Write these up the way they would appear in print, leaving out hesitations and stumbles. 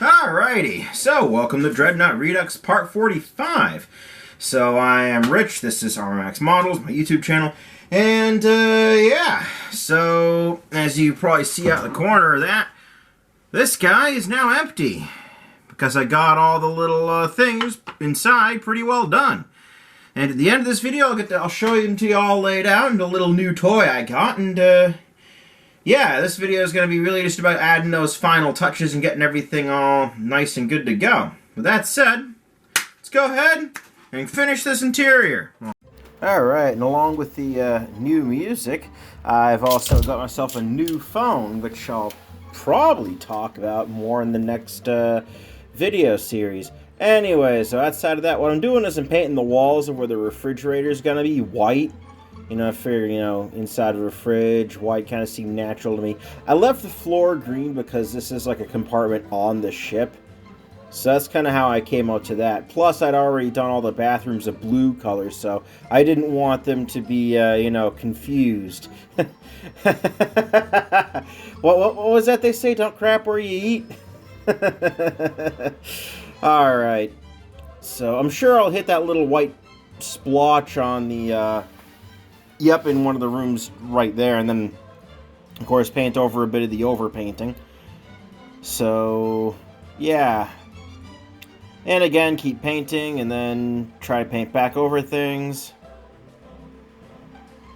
Alrighty, so welcome to Dreadnought Redux Part 45. So I am Rich, this is RMX Models, my YouTube channel, and yeah, so as you probably see out the corner of that, this guy is now empty, because I got all the little things inside pretty well done. And at the end of this video, I'll show them to you all laid out, and a little new toy I got, and yeah, this video is going to be really just about adding those final touches and getting everything all nice and good to go. With that said, let's go ahead and finish this interior. Alright, and along with the new music, I've also got myself a new phone, which I'll probably talk about more in the next video series. Anyway, so outside of that, what I'm doing is I'm painting the walls of where the refrigerator is going to be white. You know, I figure, you know, inside of a fridge, white kind of seemed natural to me. I left the floor green because this is like a compartment on the ship. So that's kind of how I came out to that. Plus, I'd already done all the bathrooms a blue color, so I didn't want them to be, you know, confused. What was that they say? Don't crap where you eat? Alright. So, I'm sure I'll hit that little white splotch on the, yep, in one of the rooms right there, and then, of course, paint over a bit of the overpainting. So, yeah. And again, keep painting, and then try to paint back over things.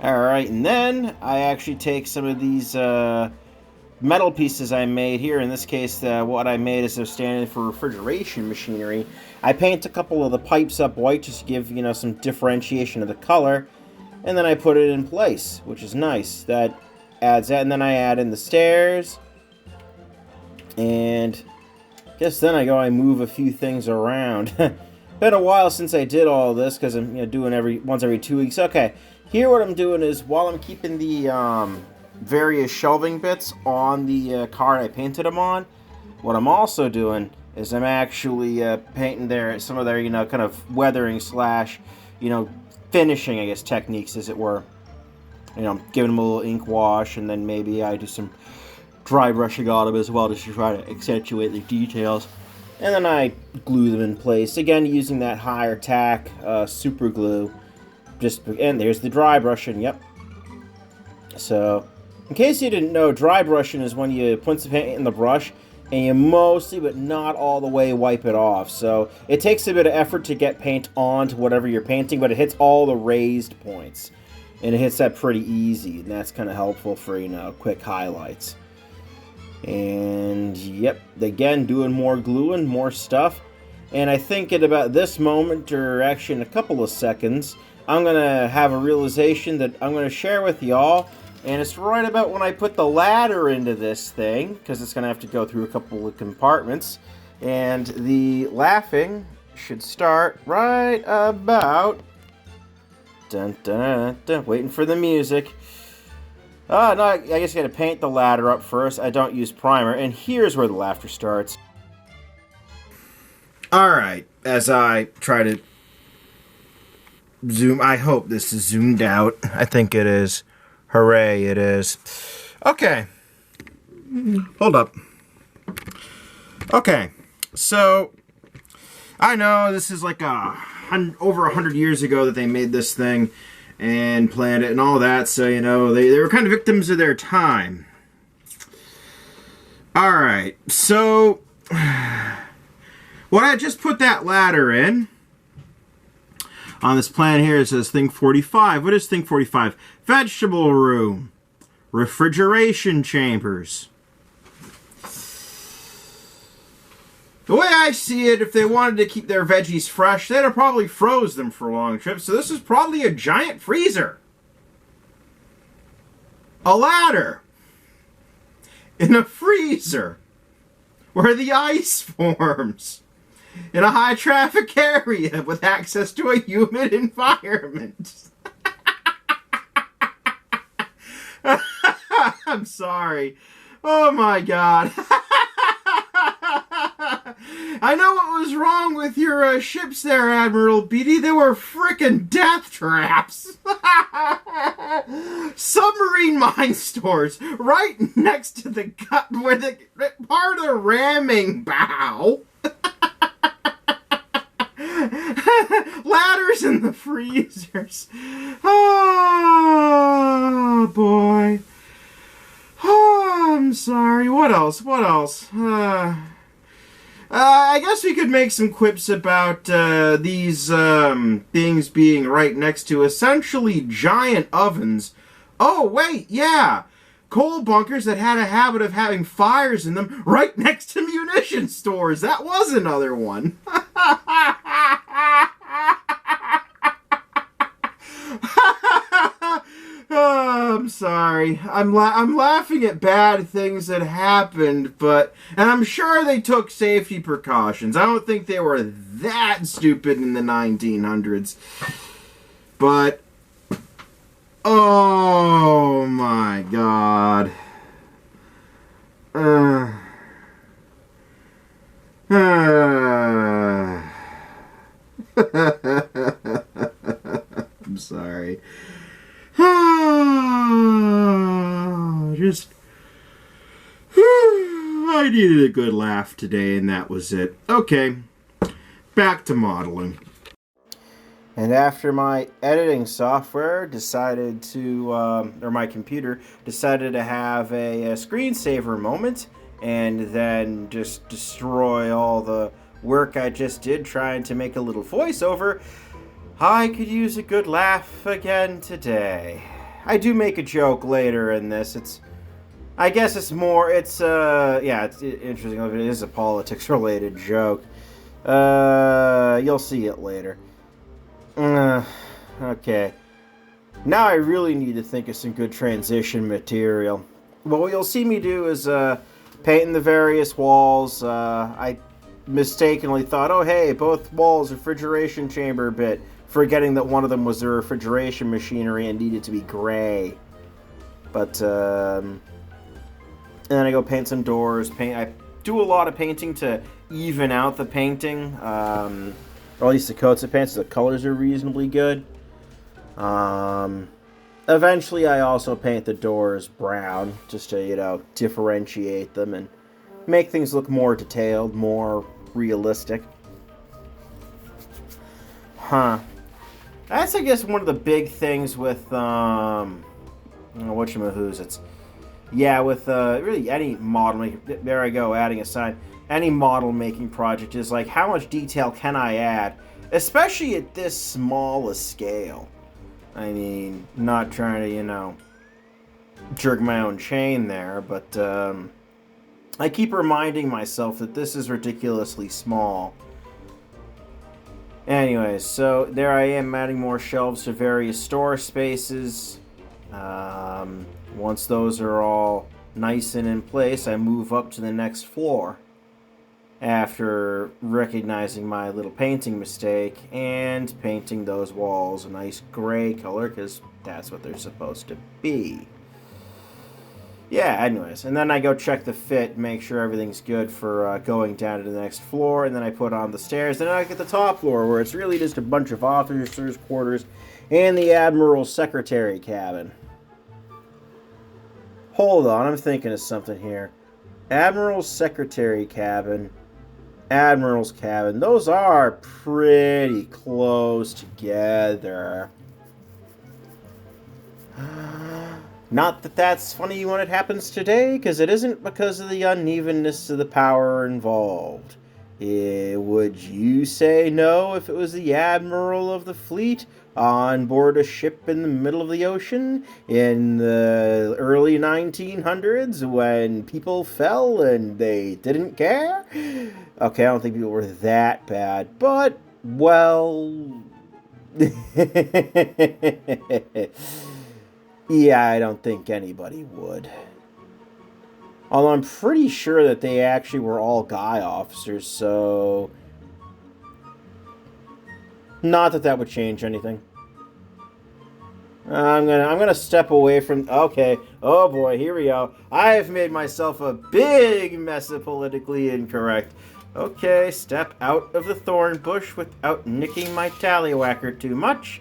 Alright, and then I actually take some of these metal pieces I made here. In this case, what I made is they're standing for refrigeration machinery. I paint a couple of the pipes up white just to give, you know, some differentiation of the color. And then I put it in place, which is nice. That adds that, and then I add in the stairs. And I guess then I move a few things around. Been a while since I did all this, because I'm, you know, doing once every 2 weeks. Okay, here what I'm doing is, while I'm keeping the various shelving bits on the card I painted them on, what I'm also doing is I'm actually painting some of their, you know, kind of weathering slash, you know, finishing, I guess, techniques, as it were. You know, giving them a little ink wash, and then maybe I do some dry brushing on them as well, just to try to accentuate the details. And then I glue them in place, again using that higher tack super glue. And there's the dry brushing, yep. So, in case you didn't know, dry brushing is when you put some paint in the brush, and you mostly, but not all the way, wipe it off. So it takes a bit of effort to get paint onto whatever you're painting, but it hits all the raised points. And it hits that pretty easy, and that's kind of helpful for, you know, quick highlights. And, yep, again, doing more gluing, more stuff. And I think at about this moment, or actually in a couple of seconds, I'm going to have a realization that I'm going to share with y'all. And it's right about when I put the ladder into this thing, because it's going to have to go through a couple of compartments. And the laughing should start right about... Dun, dun, dun, waiting for the music. No, I guess you got to paint the ladder up first. I don't use primer. And here's where the laughter starts. Alright, as I try to zoom, I hope this is zoomed out. I think it is. Hooray, it is. Okay. Hold up. Okay, so I know this is like over 100 years ago that they made this thing and planned it and all that, so, you know, they were kind of victims of their time. Alright, so when I just put that ladder in, on this plan here, it says Thing 45. What is Thing 45? Vegetable room. Refrigeration chambers. The way I see it, if they wanted to keep their veggies fresh, they'd have probably froze them for long trips. So this is probably a giant freezer. A ladder. In a freezer. Where the ice forms. In a high-traffic area with access to a humid environment. I'm sorry. Oh my god. I know what was wrong with your ships there, Admiral Beatty. They were frickin' death traps. Submarine mine stores right next to the gut where the part of the ramming bow. Ladders in the freezers. Oh, boy. Oh, I'm sorry. What else? I guess we could make some quips about these things being right next to essentially giant ovens. Oh, wait, yeah. Coal bunkers that had a habit of having fires in them right next to munition stores. That was another one. Oh, I'm sorry. I'm laughing at bad things that happened, and I'm sure they took safety precautions. I don't think they were that stupid in the 1900s. But, oh my God. I'm sorry. I needed a good laugh today, and that was it. Okay, back to modeling. And after my editing software decided to, or my computer decided to have a screensaver moment, and then just destroy all the work I just did trying to make a little voiceover, I could use a good laugh again today. I do make a joke later in this. It's interesting. It is a politics-related joke. You'll see it later. Okay. Now I really need to think of some good transition material. Well, what you'll see me do is painting the various walls. I mistakenly thought, oh hey, both walls refrigeration chamber bit, forgetting that one of them was the refrigeration machinery and needed to be gray. But, and then I go paint some doors. I do a lot of painting to even out the painting, or at least the coats of paint, so the colors are reasonably good. Eventually I also paint the doors brown, just to, differentiate them and make things look more detailed, more realistic. That's, I guess, one of the big things with, whatchamahoots. With really any modeling, there I go, adding a sign. Any model making project is like, how much detail can I add? Especially at this small a scale. I mean, not trying to, jerk my own chain there, but I keep reminding myself that this is ridiculously small. Anyways, so there I am adding more shelves to various store spaces. Once those are all nice and in place, I move up to the next floor after recognizing my little painting mistake and painting those walls a nice gray color because that's what they're supposed to be. Yeah, anyways, and then I go check the fit, make sure everything's good for going down to the next floor, and then I put on the stairs. Then I get the top floor, where it's really just a bunch of officers' quarters and the Admiral's secretary cabin. Hold on, I'm thinking of something here. Admiral's secretary cabin, Admiral's cabin, those are pretty close together. Not that that's funny when it happens today, because it isn't because of the unevenness of the power involved. Would you say no if it was the Admiral of the fleet on board a ship in the middle of the ocean in the early 1900s when people fell and they didn't care? Okay, I don't think people were that bad, but, well... Yeah, I don't think anybody would. Although I'm pretty sure that they actually were all guy officers, so... Not that that would change anything. I'm gonna step away from... Okay, oh boy, here we go. I have made myself a big mess of politically incorrect. Okay, step out of the thorn bush without nicking my tallywhacker too much.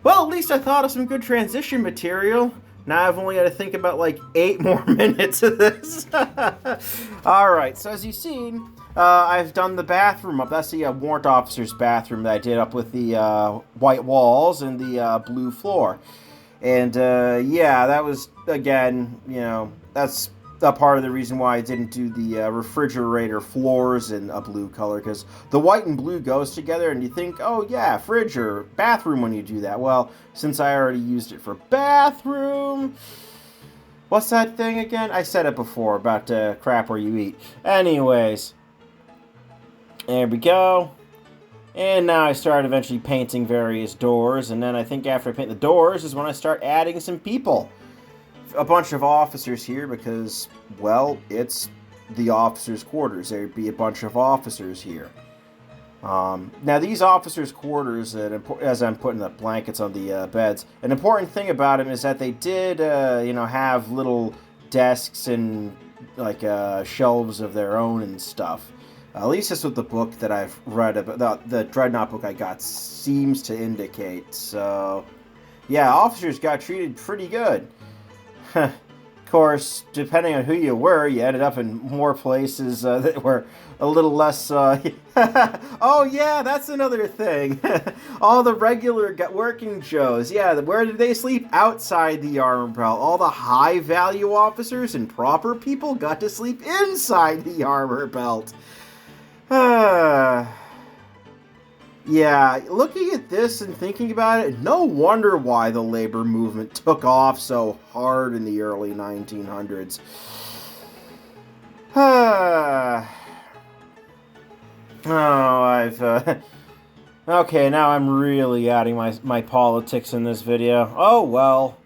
Well, at least I thought of some good transition material. Now I've only got to think about like 8 more minutes of this. Alright, so as you've seen, I've done the bathroom up. That's the warrant officer's bathroom that I did up with the white walls and the blue floor. And yeah, that was, again, you know, that's a part of the reason why I didn't do the refrigerator floors in a blue color, because the white and blue goes together and you think, oh yeah, fridge or bathroom when you do that. Well, since I already used it for bathroom, what's that thing again? I said it before about crap where you eat. Anyways, there we go. And now I started eventually painting various doors, and then I think after I paint the doors is when I start adding some people. A bunch of officers here because, well, it's the officers' quarters. There'd be a bunch of officers here. Now, these officers' quarters, as I'm putting the blankets on the beds, an important thing about them is that they did, you know, have little desks and, like, shelves of their own and stuff. At least that's what the book that I've read about, the Dreadnought book I got, seems to indicate. So, yeah, officers got treated pretty good. Of course, depending on who you were, you ended up in more places that were a little less... Oh, yeah, that's another thing. All the regular working Joes, yeah, where did they sleep? Outside the armor belt. All the high-value officers and proper people got to sleep inside the armor belt. Yeah, looking at this and thinking about it, no wonder why the labor movement took off so hard in the early 1900s. Okay, now I'm really adding my politics in this video. Oh, well.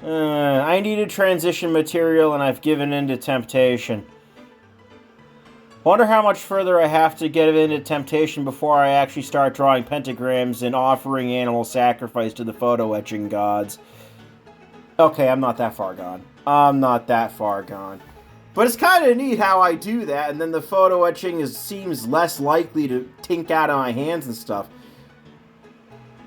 I needed transition material and I've given in to temptation. Wonder how much further I have to get into temptation before I actually start drawing pentagrams and offering animal sacrifice to the photo etching gods. Okay, I'm not that far gone. But it's kind of neat how I do that, and then the photo etching seems less likely to tink out of my hands and stuff.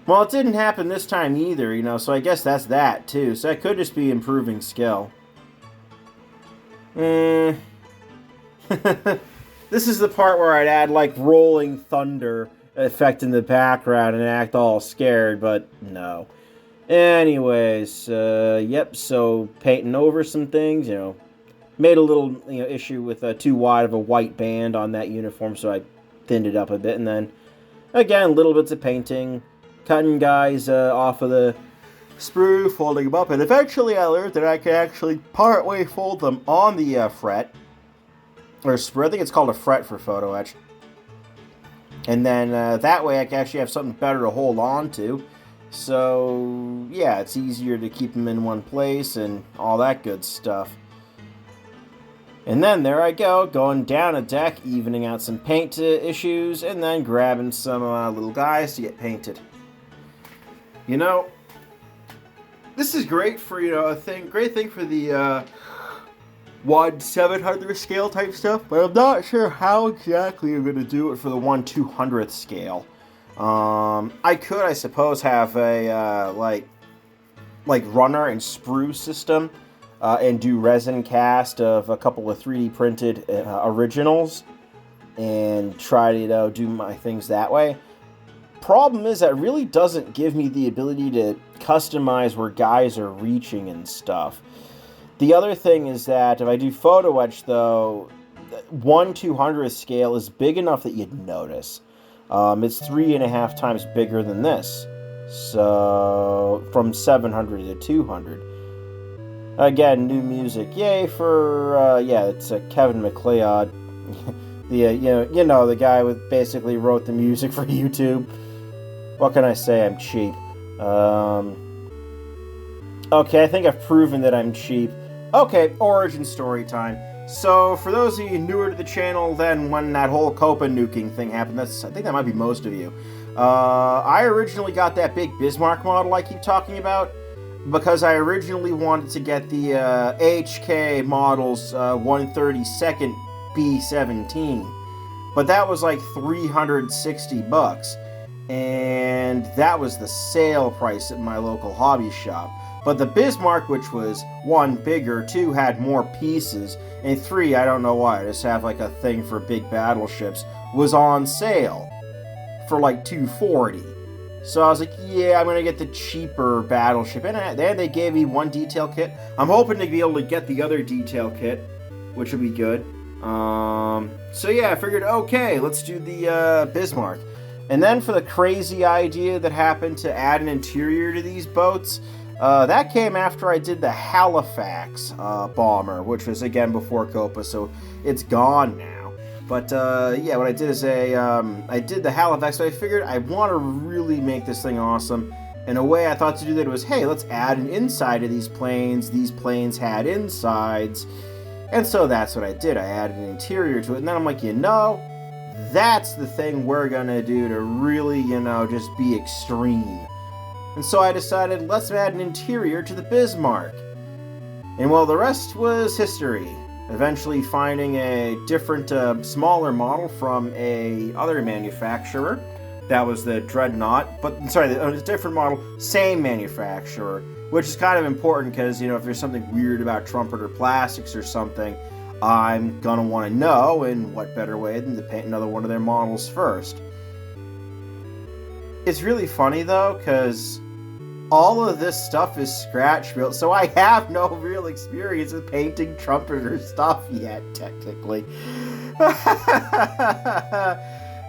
Well, it didn't happen this time either, you know, so I guess that's that, too. So I could just be improving skill. This is the part where I'd add, like, rolling thunder effect in the background and act all scared, but no. Anyways, yep, so painting over some things, you know. Made a little, you know, issue with too wide of a white band on that uniform, so I thinned it up a bit. And then, again, little bits of painting, cutting guys off of the sprue, folding them up. And eventually I learned that I could actually partway fold them on the fret. Or sprue, I think it's called a fret for photo etch. And then that way I can actually have something better to hold on to. So, yeah, it's easier to keep them in one place and all that good stuff. And then there I go, going down a deck, evening out some paint issues, and then grabbing some little guys to get painted. You know, this is great for, you know, great thing for the 1/700th scale type stuff, but I'm not sure how exactly I'm going to do it for the 1/200th scale. I could, I suppose, have a, like runner and sprue system, and do resin cast of a couple of 3D printed originals, and try to, you know, do my things that way. Problem is that really doesn't give me the ability to customize where guys are reaching and stuff. The other thing is that if I do photo etch, though, 1/200th scale is big enough that you'd notice. It's 3.5 times bigger than this. So, from 700 to 200. Again, new music. Yay for, yeah, it's Kevin MacLeod. You know, the guy who basically wrote the music for YouTube. What can I say? I'm cheap. Okay, I think I've proven that I'm cheap. Okay, origin story time. So, for those of you newer to the channel, then when that whole Copa nuking thing happened, I think that might be most of you. I originally got that big Bismarck model I keep talking about because I originally wanted to get the HK models 132nd B17, but that was like $360. and that was the sale price at my local hobby shop. But the Bismarck, which was 1, bigger, 2, had more pieces, and 3, I don't know why, I just have like a thing for big battleships, was on sale for like $240. So I was like, yeah, I'm going to get the cheaper battleship. And then they gave me 1 detail kit. I'm hoping to be able to get the other detail kit, which will be good. So yeah, I figured, okay, let's do the Bismarck. And then for the crazy idea that happened to add an interior to these boats, that came after I did the Halifax bomber, which was, again, before Copa, so it's gone now. But, yeah, what I did is I did the Halifax, so I figured I want to really make this thing awesome. And a way I thought to do that was, hey, let's add an inside to these planes. These planes had insides. And so that's what I did. I added an interior to it. And then I'm like, that's the thing we're going to do to really, just be extreme. And so I decided, let's add an interior to the Bismarck. And well, the rest was history. Eventually finding a different, smaller model from a other manufacturer. That was the Dreadnought. But, sorry, a different model, same manufacturer. Which is kind of important because, if there's something weird about Trumpeter plastics or something, I'm gonna want to know, and what better way than to paint another one of their models first. It's really funny, though, because all of this stuff is scratch built, so I have no real experience with painting Trumpeter stuff yet, technically.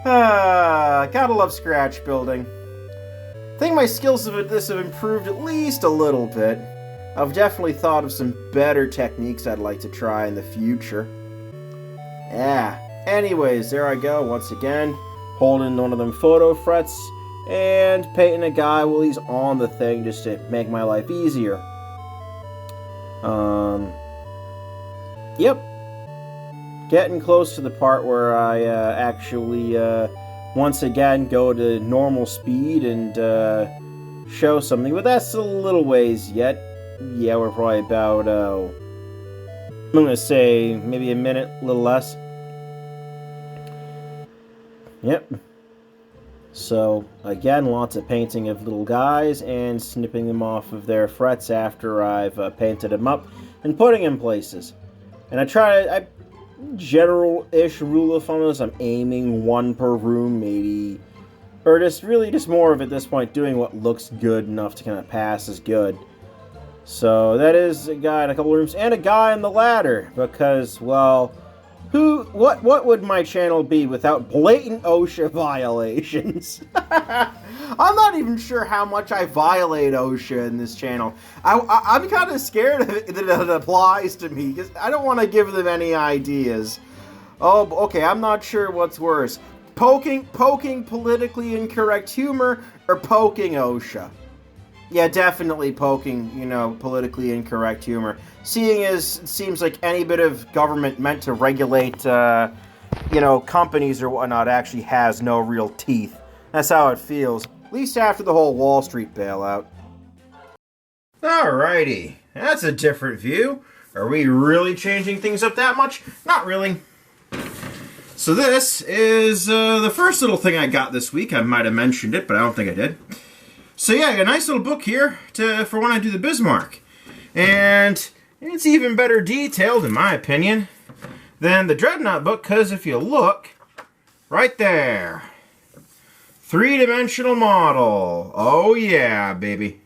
Gotta love scratch building. I think my skills of this have improved at least a little bit. I've definitely thought of some better techniques I'd like to try in the future. Yeah, anyways, there I go once again, holding one of them photo frets, and painting a guy while he's on the thing just to make my life easier. Yep. Getting close to the part where I actually, once again, go to normal speed and show something. But that's a little ways yet. Yeah, we're probably about, I'm going to say maybe a minute, a little less. Yep. So, again, lots of painting of little guys and snipping them off of their frets after I've painted them up and putting in places. And general-ish rule of thumb is I'm aiming 1 per room, maybe, or just more of, at this point, doing what looks good enough to kind of pass as good. So, that is a guy in a couple rooms, and a guy on the ladder, because, well, what would my channel be without blatant OSHA violations? I'm not even sure how much I violate OSHA in this channel. I'm kind of scared of it, that it applies to me, because I don't want to give them any ideas. Oh, okay, I'm not sure what's worse. Poking politically incorrect humor, or poking OSHA? Yeah, definitely poking, politically incorrect humor. Seeing as it seems like any bit of government meant to regulate, companies or whatnot actually has no real teeth. That's how it feels. At least after the whole Wall Street bailout. Alrighty, that's a different view. Are we really changing things up that much? Not really. So this is the first little thing I got this week. I might have mentioned it, but I don't think I did. So yeah, a nice little book here for when I do the Bismarck. And it's even better detailed, in my opinion, than the Dreadnought book, because if you look, right there, 3-dimensional model. Oh yeah, baby.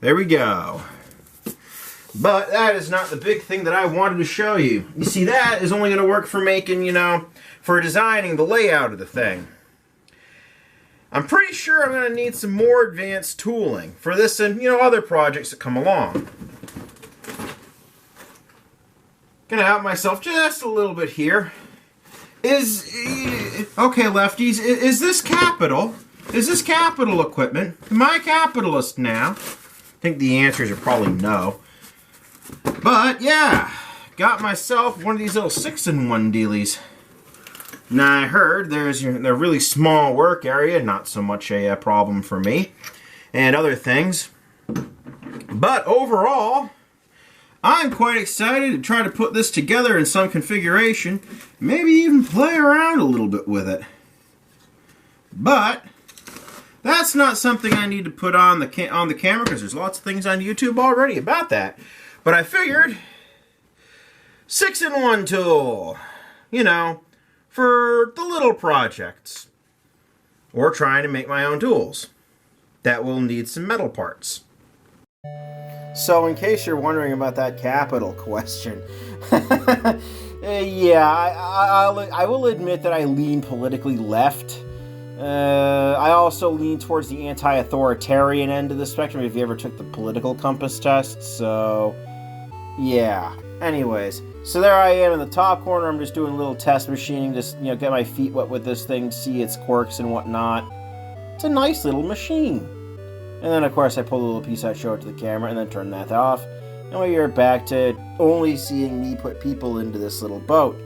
There we go. But that is not the big thing that I wanted to show you. You see, that is only going to work for making, for designing the layout of the thing. I'm pretty sure I'm going to need some more advanced tooling for this and, other projects that come along. Gonna out myself just a little bit here. Okay, lefties, is this capital? Is this capital equipment? Am I a capitalist now? I think the answers are probably no. But, yeah, got myself one of these little 6-in-1 dealies. Now, I heard there's a really small work area, not so much a problem for me, and other things. But overall, I'm quite excited to try to put this together in some configuration, maybe even play around a little bit with it. But That's not something I need to put on the camera because there's lots of things on YouTube already about that. But I figured 6-in-1 tool, you know, for the little projects or trying to make my own tools that will need some metal parts. So in case you're wondering about that capital question, yeah, I will admit that I lean politically left. I also lean towards the anti-authoritarian end of the spectrum if you ever took the political compass test, so yeah. Anyways, so there I am in the top corner. I'm just doing a little test machining, just, you know, get my feet wet with this thing, see its quirks and whatnot. It's a nice little machine. And then, of course, I pull a little piece out, show it to the camera, and then turn that off. And we're back to only seeing me put people into this little boat.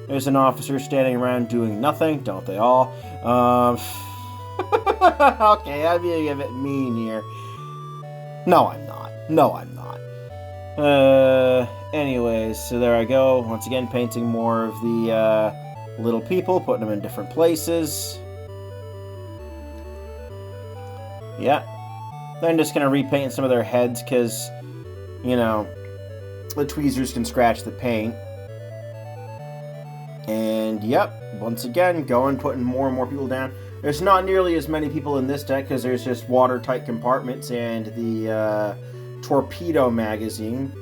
There's an officer standing around doing nothing, don't they all? Okay, I'm being a bit mean here. No, I'm not. No, I'm not. Anyways, so there I go. Once again, painting more of the, little people, putting them in different places. Yeah. Then just gonna repaint some of their heads, because, you know, the tweezers can scratch the paint. And, yep, once again, going, putting more and more people down. There's not nearly as many people in this deck, because there's just watertight compartments and the, torpedo magazine,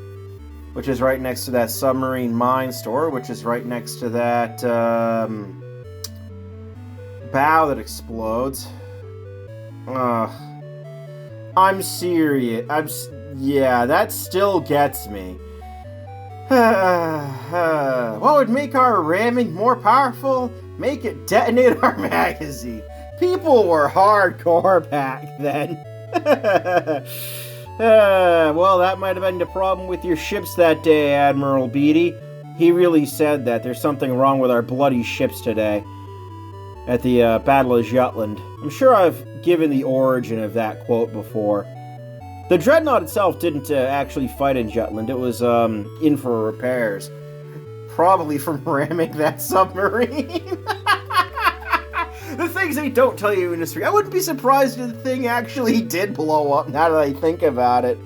which is right next to that submarine mine store, which is right next to that, bow that explodes. I'm serious. Yeah, that still gets me. What would make our ramming more powerful? Make it detonate our magazine. People were hardcore back then. Well, that might have been the problem with your ships that day, Admiral Beatty. He really said that. There's something wrong with our bloody ships today. At the Battle of Jutland. I'm sure I've given the origin of that quote before. The Dreadnought itself didn't actually fight in Jutland. It was in for repairs. Probably from ramming that submarine. The things they don't tell you in history. I wouldn't be surprised if the thing actually did blow up, now that I think about it.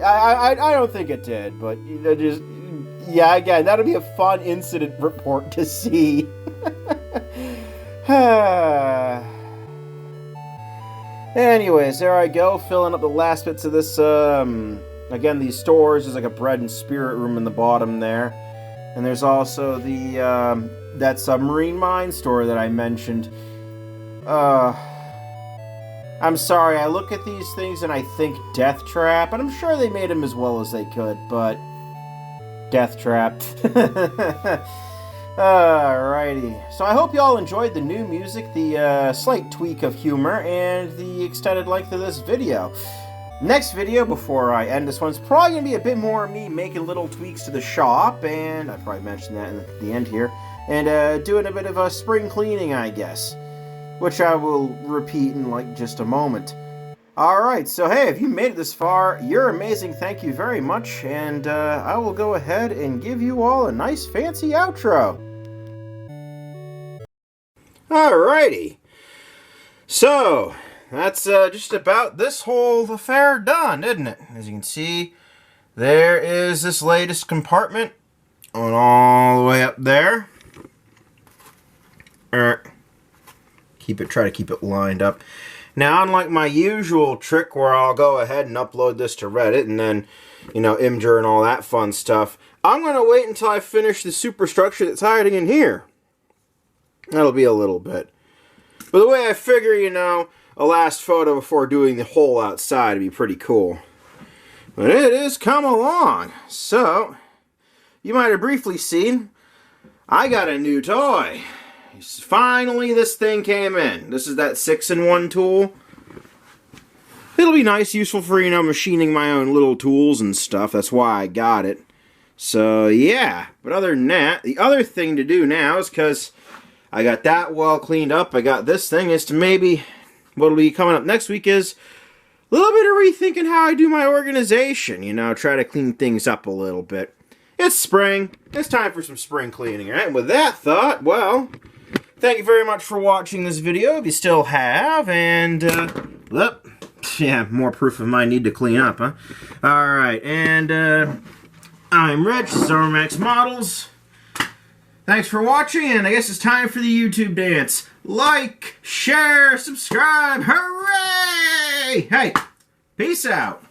I don't think it did, but, you know, just... Yeah, again, that'll be a fun incident report to see. Anyways, there I go, filling up the last bits of this, again, these stores. There's like a bread and spirit room in the bottom there. And there's also the, that submarine mine store that I mentioned. I'm sorry, I look at these things and I think Death Trap, and I'm sure they made them as well as they could, but... Death Trap. Alrighty. So I hope you all enjoyed the new music, the slight tweak of humor, and the extended length of this video. Next video, before I end this one, is probably going to be a bit more of me making little tweaks to the shop, and I probably mentioned that at the end here, and doing a bit of a spring cleaning, I guess, which I will repeat in like just a moment. Alright, so hey, if you made it this far, you're amazing, thank you very much, and I will go ahead and give you all a nice fancy outro. Alrighty, so that's just about this whole affair done, isn't it? As you can see, there is this latest compartment going all the way up there. Try to keep it lined up. Now, unlike my usual trick where I'll go ahead and upload this to Reddit and then, you know, Imgur and all that fun stuff, I'm going to wait until I finish the superstructure that's hiding in here. That'll be a little bit. But the way I figure, you know, a last photo before doing the hole outside would be pretty cool. But it is come along. So, you might have briefly seen, I got a new toy. Finally, this thing came in. This is that 6-in-1 tool. It'll be nice, useful for, you know, machining my own little tools and stuff. That's why I got it. So, yeah. But other than that, the other thing to do now is because I got that well cleaned up. I got this thing is to maybe, what'll be coming up next week is a little bit of rethinking how I do my organization. You know, try to clean things up a little bit. It's spring. It's time for some spring cleaning, right? And with that thought, well... thank you very much for watching this video, if you still have, and, yeah, more proof of my need to clean up, huh? Alright, and, I'm Rich, this is RMX Models. Thanks for watching, and I guess it's time for the YouTube dance. Like, share, subscribe, hooray! Hey, peace out.